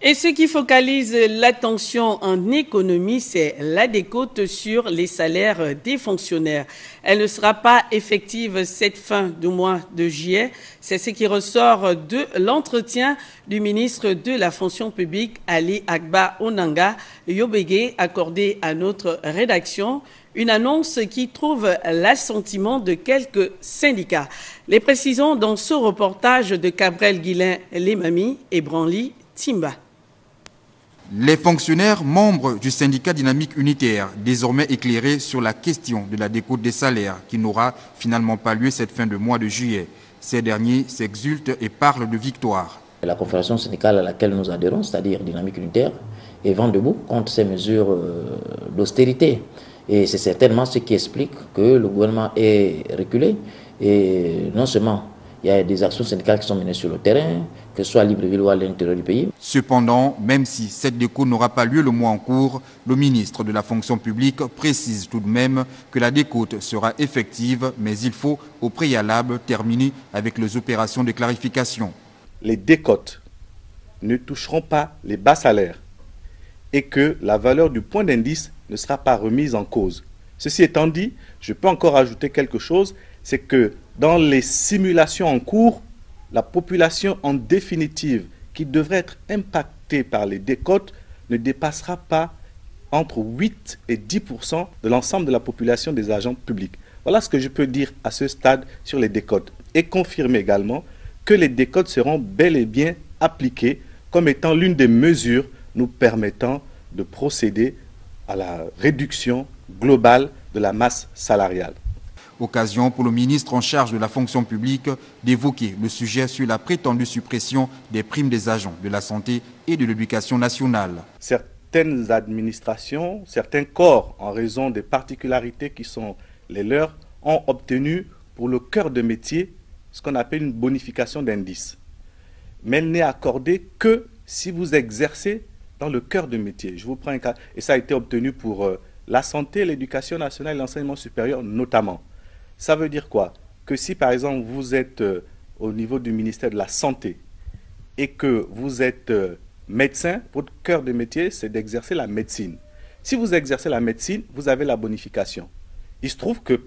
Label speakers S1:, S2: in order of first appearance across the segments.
S1: Et ce qui focalise l'attention en économie, c'est la décote sur les salaires des fonctionnaires. Elle ne sera pas effective cette fin du mois de juillet. C'est ce qui ressort de l'entretien du ministre de la fonction publique, Ali Agba Onanga Yobege, accordé à notre rédaction. Une annonce qui trouve l'assentiment de quelques syndicats. Les précisons dans ce reportage de Cabrel Guilain Lemami et Branly Timba.
S2: Les fonctionnaires membres du syndicat dynamique unitaire, désormais éclairés sur la question de la décote des salaires qui n'aura finalement pas lieu cette fin de mois de juillet. Ces derniers s'exultent et parlent de victoire.
S3: La confédération syndicale à laquelle nous adhérons, c'est-à-dire dynamique unitaire, est vent debout contre ces mesures d'austérité. Et c'est certainement ce qui explique que le gouvernement est reculé. Et non seulement il y a des actions syndicales qui sont menées sur le terrain, que ce soit à Libreville ou à l'intérieur du pays.
S2: Cependant, même si cette décote n'aura pas lieu le mois en cours, le ministre de la fonction publique précise tout de même que la décote sera effective, mais il faut au préalable terminer avec les opérations de clarification.
S4: Les décotes ne toucheront pas les bas salaires et que la valeur du point d'indice ne sera pas remise en cause. Ceci étant dit, je peux encore ajouter quelque chose, c'est que dans les simulations en cours, la population en définitive qui devrait être impactée par les décotes ne dépassera pas entre 8 et 10% de l'ensemble de la population des agents publics. Voilà ce que je peux dire à ce stade sur les décotes. Et confirmer également que les décotes seront bel et bien appliquées comme étant l'une des mesures nous permettant de procéder à la réduction globale de la masse salariale.
S2: Occasion pour le ministre en charge de la fonction publique d'évoquer le sujet sur la prétendue suppression des primes des agents de la santé et de l'éducation nationale.
S4: Certaines administrations, certains corps, en raison des particularités qui sont les leurs, ont obtenu pour le cœur de métier ce qu'on appelle une bonification d'indice. Mais elle n'est accordée que si vous exercez dans le cœur de métier. Je vous prends un cas, et ça a été obtenu pour la santé, l'éducation nationale et l'enseignement supérieur notamment. Ça veut dire quoi? Que si par exemple vous êtes au niveau du ministère de la Santé et que vous êtes médecin, votre cœur de métier c'est d'exercer la médecine. Si vous exercez la médecine, vous avez la bonification. Il se trouve que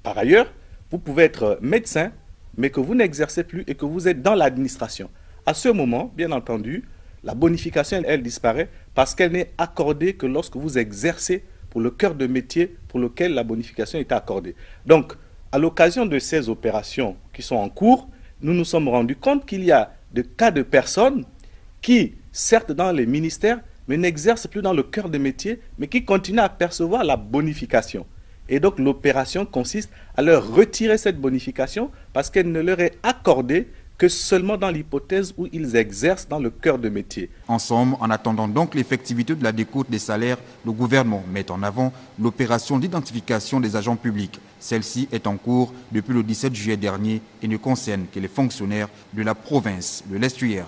S4: par ailleurs, vous pouvez être médecin mais que vous n'exercez plus et que vous êtes dans l'administration. À ce moment, bien entendu, la bonification, elle disparaît parce qu'elle n'est accordée que lorsque vous exercez pour le cœur de métier pour lequel la bonification est accordée. Donc, à l'occasion de ces opérations qui sont en cours, nous nous sommes rendus compte qu'il y a des cas de personnes qui, certes dans les ministères, mais n'exercent plus dans le cœur de métier, mais qui continuent à percevoir la bonification. Et donc l'opération consiste à leur retirer cette bonification parce qu'elle ne leur est accordée que seulement dans l'hypothèse où ils exercent dans le cœur de métier.
S2: En somme, en attendant donc l'effectivité de la décote des salaires, le gouvernement met en avant l'opération d'identification des agents publics. Celle-ci est en cours depuis le 17 juillet dernier et ne concerne que les fonctionnaires de la province de l'Estuaire.